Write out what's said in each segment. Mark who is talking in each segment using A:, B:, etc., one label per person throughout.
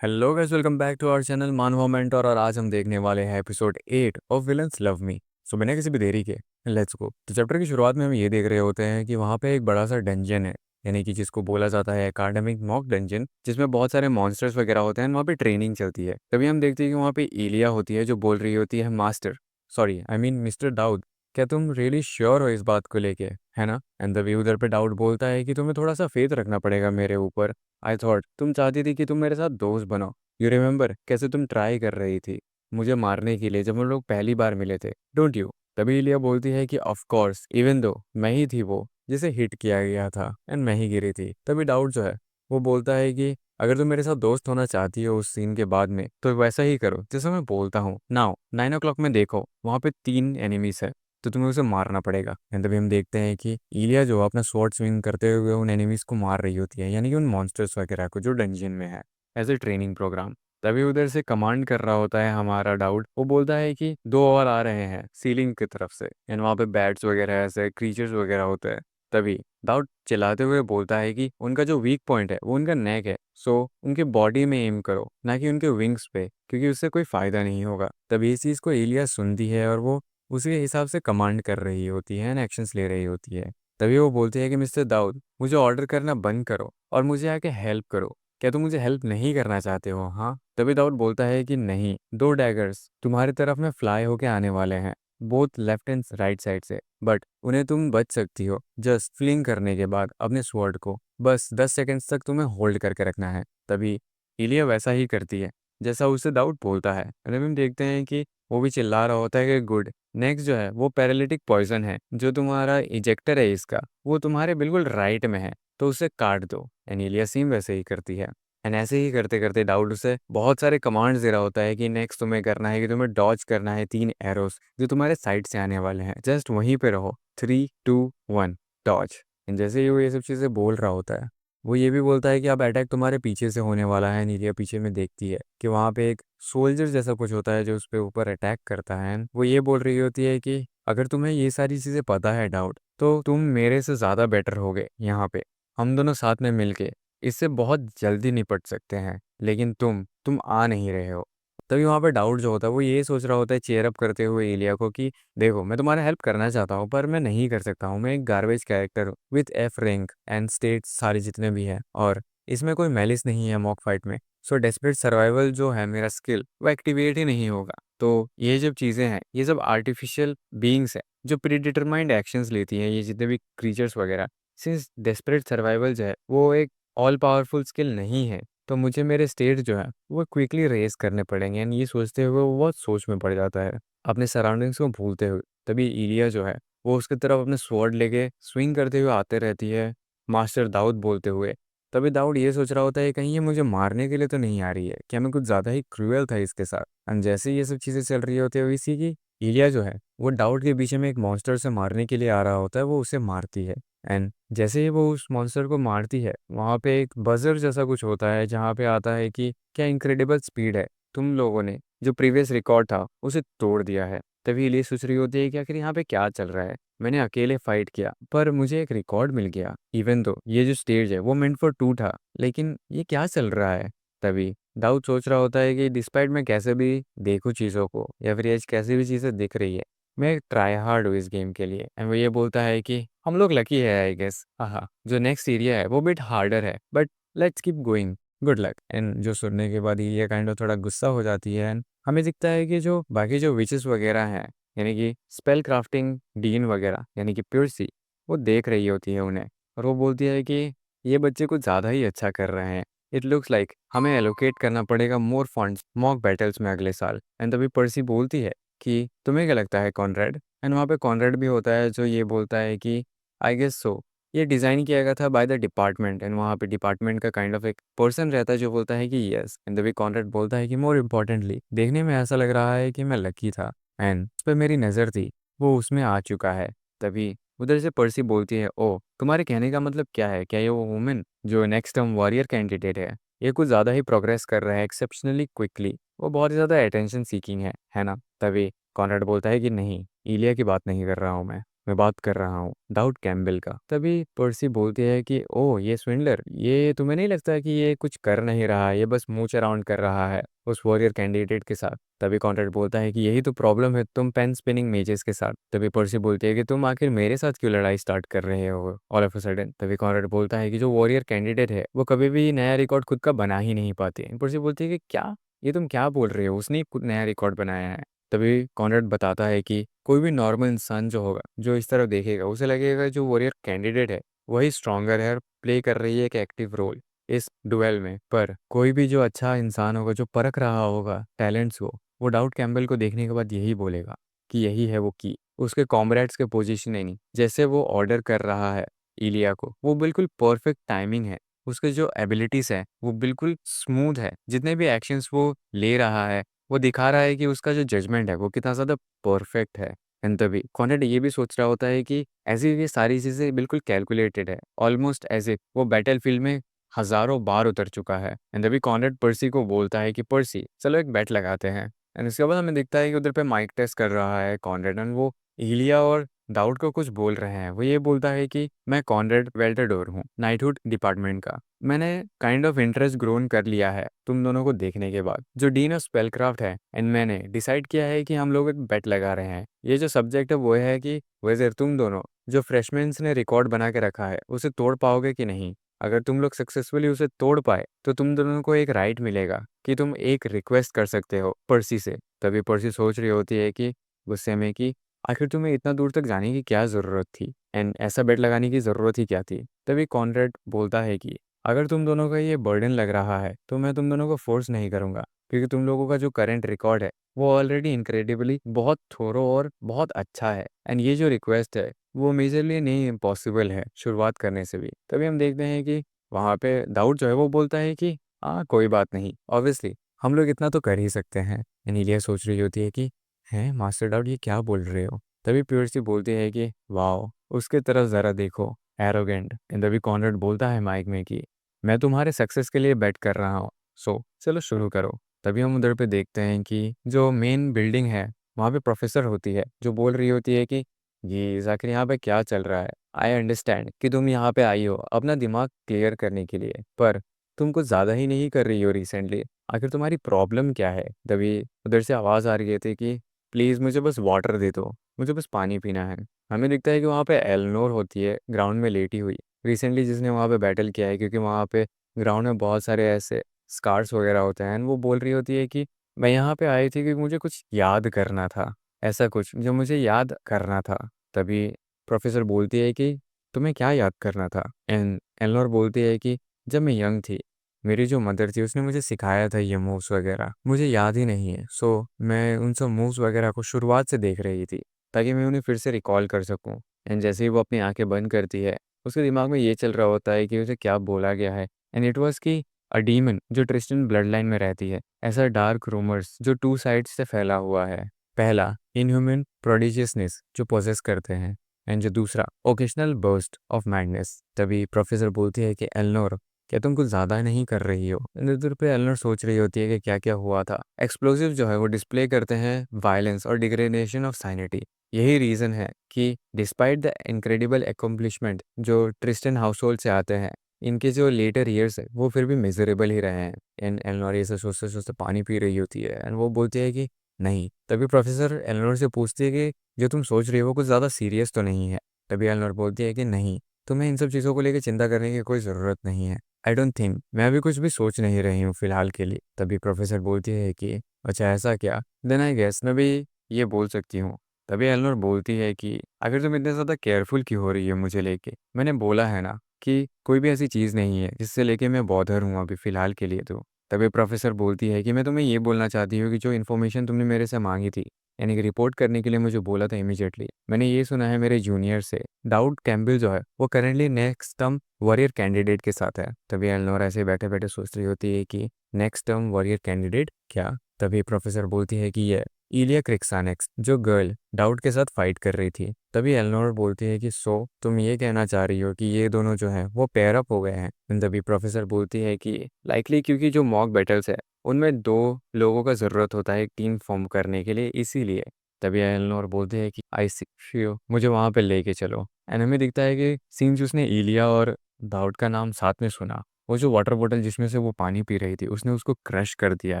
A: Hello guys, welcome back to our channel Manava mentor. और आज हम देखने वाले हैं episode 8 of villains love me. So बिना किसी भी देरी के लेट्स गो। तो चैप्टर की शुरुआत में हम ये देख रहे होते हैं कि वहाँ पे एक बड़ा सा डंजन है, यानी कि जिसको बोला जाता है एकेडमिक मॉक डंजन, जिसमें बहुत सारे मॉन्स्टर्स वगैरह होते हैं। वहाँ पे ट्रेनिंग चलती है। तभी हम देखते हैं कि वहाँ पे इलिया होती है जो बोल रही होती है master, sorry I mean mister Dawood, क्या तुम रियली श्योर हो इस बात को लेके, है ना? एंड तभी उधर पे डाउट बोलता है कि तुम्हें थोड़ा सा फेथ रखना पड़ेगा मेरे ऊपर। आई थॉट तुम चाहती थी कि तुम मेरे साथ दोस्त बनो। यू रिमेंबर कैसे तुम ट्राई कर रही थी मुझे मारने के लिए जब हम लोग पहली बार मिले थे, डोंट यू? तभी इलिया बोलती है कि ऑफ कोर्स, इवन दो मैं ही थी वो जिसे हिट किया गया था एंड मैं ही गिरी थी। तभी डाउट जो है वो बोलता है कि अगर तुम मेरे साथ दोस्त होना चाहती हो उस सीन के बाद में तो वैसा ही करो जैसा मैं बोलता हूँ। नाउ 9 o'clock में देखो, वहाँ पे 3 एनिमीज है तो तुम्हें उसे मारना पड़ेगा। एंड तभी हम देखते हैं कि इलिया जो अपना स्वॉर्ड स्विंग करते हुए उन एनिमीज को मार रही होती है, यानी कि उन मॉन्स्टर्स वगैरह को जो डंजन में है, एज ए ट्रेनिंग प्रोग्राम। तभी उधर से कमांड कर रहा होता है हमारा डाउट। वो बोलता है कि दो और आ रहे हैं सीलिंग की तरफ से, एंड वहाँ पे बैट्स वगैरह ऐसे क्रीचर्स वगैरह होते हैं। तभी डाउट चिल्लाते हुए बोलता है कि उनका जो वीक पॉइंट है वो उनका नेक है, सो उनके बॉडी में एम करो ना कि उनके विंग्स पे, क्योंकि उससे कोई फायदा नहीं होगा। तभी इस चीज़ को एलिया सुनती है और वो उसी के हिसाब से कमांड कर रही होती है एंड एक्शंस ले रही होती है। तभी वो बोलती है कि मिस्टर दाऊद, मुझे ऑर्डर करना बंद करो और मुझे आके हेल्प करो। क्या तुम मुझे हेल्प नहीं करना चाहते हो? हाँ। तभी दाऊद बोलता है कि नहीं, दो डैगर्स तुम्हारी तरफ में फ्लाई होके आने वाले हैं, both left and right side से, बट उन्हें तुम बच सकती हो जस्ट फ्लिंग करने के बाद अपने स्वॉर्ड को। बस 10 सेकेंड्स तक तुम्हें होल्ड करके रखना है। तभी इलिया वैसा ही करती है जैसा उसे दाऊद बोलता है। और हम देखते हैं कि वो भी चिल्ला रहा होता है कि गुड। नेक्स्ट जो है वो पैरालिटिक पॉइजन है, जो तुम्हारा इजेक्टर है इसका वो तुम्हारे बिल्कुल राइट में है, तो उसे काट दो। एंड इलिया सेम वैसे ही करती है। एंड ऐसे ही करते करते डाउड उसे बहुत सारे कमांड्स दे रहा होता है कि नेक्स्ट तुम्हें करना है कि तुम्हें डॉज करना है 3 एरोस जो तुम्हारे साइड से आने वाले हैं, जस्ट वहीं पे रहो। 3 2 1 डॉज। एंड जैसे ही वो ये सब चीज़ें बोल रहा होता है, वो ये भी बोलता है कि अब अटैक तुम्हारे पीछे से होने वाला है। नीलिया पीछे में देखती है कि वहाँ पे एक सोल्जर जैसा कुछ होता है जो उस पे ऊपर अटैक करता है। वो ये बोल रही होती है कि अगर तुम्हें ये सारी चीज़ें पता है डाउट, तो तुम मेरे से ज़्यादा बेटर होगे यहाँ पे। हम दोनों साथ में मिलके इससे बहुत जल्दी निपट सकते हैं, लेकिन तुम आ नहीं रहे हो। तभी वहाँ पे डाउट जो होता है वो ये सोच रहा होता है चेयर अप करते हुए एलिया को कि देखो, मैं तुम्हारा हेल्प करना चाहता हूँ पर मैं नहीं कर सकता हूँ। मैं एक गार्बेज कैरेक्टर हूँ with F rank and states सारे जितने भी हैं, और इसमें कोई मैलिस नहीं है मॉक फाइट में। सो डेस्परेट सर्वाइवल जो है मेरा स्किल वो एक्टिवेट ही नहीं होगा। तो ये जब चीज़ें हैं ये सब आर्टिफिशियल बीइंग्स हैं जो प्रीडिटरमाइंड एक्शंस लेती हैं, ये जितने भी क्रीचर्स वगैरह। सिंस डेस्परेट सर्वाइवल जो है वो एक ऑल पावरफुल स्किल नहीं है, तो मुझे मेरे स्टेट जो है वो क्विकली रेस करने पड़ेंगे। एंड ये सोचते हुए वो बहुत सोच में पड़ जाता है, अपने सराउंडिंग्स को भूलते हुए। तभी इलिया जो है वो उसकी तरफ अपने स्वॉर्ड लेके स्विंग करते हुए आते रहती है, मास्टर दाऊद बोलते हुए। तभी दाऊद ये सोच रहा होता है कहीं ये मुझे मारने के लिए तो नहीं आ रही है, क्या मैं कुछ ज़्यादा ही क्रूएल था इसके साथ। एंड जैसे ये सब चीज़ें चल रही होती है इसी की इलिया जो है वो डाउट के पीछे में एक मॉन्स्टर से मारने के लिए आ रहा होता है, वो उसे मारती है। एंड जैसे ही वो उस मॉन्स्टर को मारती है वहाँ पे एक बजर जैसा कुछ होता है जहाँ पे आता है कि क्या इनक्रेडिबल स्पीड है, तुम लोगों ने जो प्रीवियस रिकॉर्ड था उसे तोड़ दिया है। तभी इलिया सोच रही होती है कि आखिर यहाँ पे क्या चल रहा है। मैंने अकेले फाइट किया पर मुझे एक रिकॉर्ड मिल गया, इवन तो ये जो स्टेज है वो मेंट फॉर टू था, लेकिन ये क्या चल रहा है। तभी दाऊद सोच रहा होता है कि डिस्पाइट मैं कैसे भी देखूं चीज़ों को या फिर ये कैसी भी चीज़ें दिख रही है, मैं ट्राई हार्ड हूँ इस गेम के लिए। एंड वो ये बोलता है कि हम लोग लकी है आई गेस। हाँ, जो नेक्स्ट एरिया है वो बिट हार्डर है but let's keep going, good luck. And जो सुनने के बाद ये काइंड ऑफ थोड़ा गुस्सा हो जाती है। एंड हमें दिखता है कि जो बाकी जो विचेस वगैरह हैं, यानी कि स्पेल क्राफ्टिंग डीन वगैरह यानी कि प्योरसी, वो देख रही होती है उन्हें। और वो बोलती है कि ये बच्चे कुछ ज़्यादा ही अच्छा कर रहे हैं। इट लुक्स लाइक हमें एलोकेट करना पड़ेगा मोर फंड्स मॉक बैटल्स में अगले साल। एंड तभी पर्सी बोलती है कि तुम्हें क्या लगता है कॉनरेड? एंड वहाँ पे कॉनरेड भी होता है जो ये बोलता है कि आई गेस सो, ये डिज़ाइन किया गया था बाय द डिपार्टमेंट। एंड वहाँ पे डिपार्टमेंट का काइंड ऑफ एक पर्सन रहता है जो बोलता है कि यस। एंड तभी कॉनरेड बोलता है कि मोर इम्पोर्टेंटली देखने में ऐसा लग रहा है कि मैं लकी था एंड उस पर मेरी नज़र थी, वो उसमें आ चुका है। तभी उधर से पर्सी बोलती है, ओ तुम्हारे कहने का मतलब क्या है? क्या ये वो वुमेन जो नेक्स्ट टर्म वॉरियर कैंडिडेट है कुछ ज़्यादा ही प्रोग्रेस कर रहा है एक्सेप्शनली क्विकली, वो बहुत ज़्यादा अटेंशन सीकिंग है ना? तभी कॉनरेड बोलता है कि नहीं, इलिया की बात नहीं कर रहा हूँ मैं। मैं बात कर रहा हूँ डाउट कैम्बेल का। तभी पर्सी बोलती है कि ओह ये स्विंडलर, ये तुम्हें नहीं लगता कि ये कुछ कर नहीं रहा है, ये बस मूच अराउंड कर रहा है उस वॉरियर कैंडिडेट के साथ। तभी कॉन्ट्रैक्ट बोलता है कि यही तो प्रॉब्लम है तुम पेन स्पिनिंग मेजेस के साथ। तभी पर्सी बोलती है कि तुम आखिर मेरे साथ क्यों लड़ाई स्टार्ट कर रहे हो ऑल ऑफ अ सडन। तभी कॉन्ट्रैक्ट बोलता है कि जो वॉरियर कैंडिडेट है वो कभी भी नया रिकॉर्ड खुद का बना ही नहीं पाती। पर्सी बोलती है कि क्या, ये तुम क्या बोल रहे हो, उसने ही खुद नया रिकॉर्ड बनाया है। तभी कॉन्रेड बताता है कि कोई भी नॉर्मल इंसान जो होगा, जो इस तरफ देखेगा, उसे लगेगा जो वॉरियर कैंडिडेट है वही स्ट्रॉन्गर है और प्ले कर रही है एक एक्टिव रोल इस डुएल में। पर कोई भी जो अच्छा इंसान होगा, जो परख रहा होगा टैलेंट्स को, वो डाउट कैम्बल को देखने के बाद यही बोलेगा कि यही है वो की। उसके कॉमरेड्स के पोजीशन नहीं, जैसे वो ऑर्डर कर रहा है इलिया को, वो बिल्कुल परफेक्ट टाइमिंग है। उसके जो एबिलिटीज है वो बिल्कुल स्मूथ है। जितने भी एक्शंस वो ले रहा है वो दिखा रहा है कि उसका जो जजमेंट है वो कितना ज़्यादा परफेक्ट है। एंड तभी कॉन्टेंट ये भी सोच रहा होता है कि ऐसी ये सारी चीज़ें बिल्कुल कैलकुलेटेड है, ऑलमोस्ट एज इफ वो बैटल फील्ड में हज़ारों बार उतर चुका है। एंड तभी कॉन्टेंट पर्सी को बोलता है कि पर्सी चलो एक बैट लगाते हैं। एंड उसके बाद हमें दिखता है कि उधर पे माइक टेस्ट कर रहा है कॉन्टेंट, एंड वो इलिया और दाऊद को कुछ बोल रहे हैं। वो ये बोलता है कि मैं कॉन्रेड वेल्टाडोर हूँ, नाइटहुड डिपार्टमेंट का। मैंने काइंड ऑफ इंटरेस्ट ग्रोन कर लिया है तुम दोनों को देखने के बाद, जो डीन ऑफ स्पेलक्राफ्ट है। एंड मैंने डिसाइड किया है कि हम लोग एक बेट लगा रहे हैं। ये जो सब्जेक्ट है वो है कि वैसे तुम दोनों जो फ्रेशमेंस ने रिकॉर्ड बना के रखा है उसे तोड़ पाओगे कि नहीं। अगर तुम लोग सक्सेसफुली उसे तोड़ पाए तो तुम दोनों को एक राइट मिलेगा कि तुम एक रिक्वेस्ट कर सकते हो पर्सी से। तभी पर्सी सोच रही होती है कि गुस्से में कि आखिर तुम्हें इतना दूर तक जाने की क्या ज़रूरत थी, एंड ऐसा बेट लगाने की ज़रूरत ही क्या थी। तभी कॉन्रेड बोलता है कि अगर तुम दोनों का ये बर्डन लग रहा है तो मैं तुम दोनों को फोर्स नहीं करूंगा, क्योंकि तुम लोगों का जो करंट रिकॉर्ड है वो ऑलरेडी इनक्रेडिबली बहुत थोरो और बहुत अच्छा है। एंड ये जो रिक्वेस्ट है वो मेजरली नहीं इम्पॉसिबल है शुरुआत करने से भी। तभी हम देखते हैं कि वहाँ पे दाऊद जो है वो बोलता है कि हाँ कोई बात नहीं, ऑब्वियसली हम लोग इतना तो कर ही सकते हैं। एंड इलिया सोच रही होती है कि हैं मास्टर डाउड ये क्या बोल रहे हो। तभी प्यूरसी बोलती है कि वाओ उसके तरफ ज़रा देखो, एरोगेंट। एंड तभी कॉन्रेड बोलता है माइक में कि मैं तुम्हारे सक्सेस के लिए बेट कर रहा हूँ, सो चलो शुरू करो। तभी हम उधर पे देखते हैं कि जो मेन बिल्डिंग है वहाँ पे प्रोफेसर होती है जो बोल रही होती है कि ये जाकिर यहाँ पे क्या चल रहा है। आई अंडरस्टैंड कि तुम यहाँ पे आई हो अपना दिमाग क्लियर करने के लिए, पर तुम कुछ ज़्यादा ही नहीं कर रही हो रिसेंटली। आखिर तुम्हारी प्रॉब्लम क्या है। तभी उधर से आवाज़ आ रही थी कि प्लीज़ मुझे बस वाटर दे दो, मुझे बस पानी पीना है। हमें दिखता है कि वहाँ पे एलनोर होती है ग्राउंड में लेटी हुई, रिसेंटली जिसने वहाँ पे बैटल किया है, क्योंकि वहाँ पे ग्राउंड में बहुत सारे ऐसे स्कार्स वगैरह होते हैं। वो बोल रही होती है कि मैं यहाँ पे आई थी क्योंकि मुझे कुछ याद करना था, ऐसा कुछ जो मुझे याद करना था। तभी प्रोफेसर बोलती है कि तुम्हें क्या याद करना था। एंड एलनोर बोलती है कि जब मैं यंग थी मेरी जो मदर थी उसने मुझे सिखाया था ये मूव्स वगैरह, मुझे याद ही नहीं है। सो मैं उन सब मूव्स वगैरह को शुरुआत से देख रही थी ताकि मैं उन्हें फिर से रिकॉल कर सकूं। एंड जैसे ही वो अपनी आंखें बंद करती है उसके दिमाग में ये चल रहा होता है कि उसे क्या बोला गया है। एंड इट वाज कि अ डीमन जो ट्रिस्टन ब्लड लाइन में रहती है, ऐसा डार्क रूमर्स जो टू साइड्स से फैला हुआ है। पहला इनह्यूमन प्रोडिजियसनेस जो पोजेस करते हैं, एंड जो दूसरा ओकेशनल बर्स्ट ऑफ मैडनेस। तभी प्रोफेसर बोलती है कि एलनोर क्या तुम कुछ ज़्यादा नहीं कर रही हो। इधर पे एलनोर सोच रही होती है कि क्या क्या हुआ था। एक्सप्लोसिव जो है वो डिस्प्ले करते हैं वायलेंस और डिग्रेडेशन ऑफ साइनिटी। यही रीज़न है कि डिस्पाइट द इनक्रेडिबल एकम्प्लिशमेंट जो ट्रिस्टन हाउस होल्ड से आते हैं, इनके जो लेटर ईयर्स है वो फिर भी मिजरेबल ही रहे हैं। एंड एलनोर ये सब सोचते सोचते पानी पी रही होती है, एंड वो बोलती है कि नहीं। तभी प्रोफेसर एलनोर से पूछती है कि जो तुम सोच रही हो वो कुछ ज़्यादा सीरियस तो नहीं है। तभी एलनोर बोलती है कि नहीं, तुम्हें इन सब चीज़ों को लेकर चिंता करने की कोई ज़रूरत नहीं है। आई डोंट थिंक, मैं अभी कुछ भी सोच नहीं रही हूँ फिलहाल के लिए। तभी प्रोफेसर बोलती है कि अच्छा ऐसा क्या, देन आई गेस मैं भी ये बोल सकती हूँ। तभी एलनोर बोलती है कि अगर तुम इतने ज़्यादा केयरफुल क्यों हो रही है मुझे लेके, मैंने बोला है ना कि कोई भी ऐसी चीज़ नहीं है जिससे लेके मैं बॉदर हूँ अभी फ़िलहाल के लिए तो। तभी प्रोफेसर बोलती है कि मैं तुम्हें ये बोलना चाहती हूँ कि जो इन्फॉर्मेशन तुमने मेरे से मांगी थी, यानी कि रिपोर्ट करने के लिए मुझे बोला था इमीडिएटली, मैंने ये सुना है मेरे जूनियर से, दाऊद कैम्बल जो है वो currently next term warrior candidate के साथ है। तभी एलनोर ऐसे बैठे बैठे सोच रही होती है कि नेक्स्ट टर्म वॉरियर कैंडिडेट क्या। तभी प्रोफेसर बोलती है कि ये इलिया क्रिक्सानेक्स जो गर्ल डाउट के साथ फाइट कर रही थी। तभी एलनोर बोलती है कि सो तुम ये कहना चाह रही हो कि ये दोनों जो हैं वो पेयर अप हो गए हैं। तभी प्रोफेसर बोलती है कि लाइकली क्योंकि जो मॉक बैटल्स है उनमें दो लोगों का ज़रूरत होता है एक टीम फॉर्म करने के लिए, इसीलिए। तभी एलेनोर बोलते हैं कि आई सी यू, मुझे वहाँ पे लेके चलो। एंड हमें दिखता है कि सीन जो उसने इलिया और दाऊद का नाम साथ में सुना, वो जो वाटर बॉटल जिसमें से वो पानी पी रही थी उसने उसको क्रश कर दिया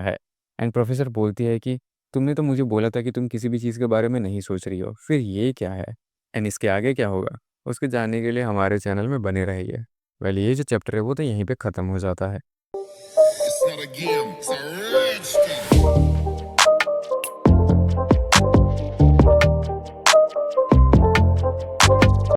A: है। एंड प्रोफेसर बोलती है कि तुमने तो मुझे बोला था कि तुम किसी भी चीज़ के बारे में नहीं सोच रही हो, फिर ये क्या है एंड इसके आगे क्या होगा, उसके जानने के लिए हमारे चैनल में बने रहिए। वेल ये जो चैप्टर है वो तो यहीं पे ख़त्म हो जाता है।
B: It's not a game, it's a rich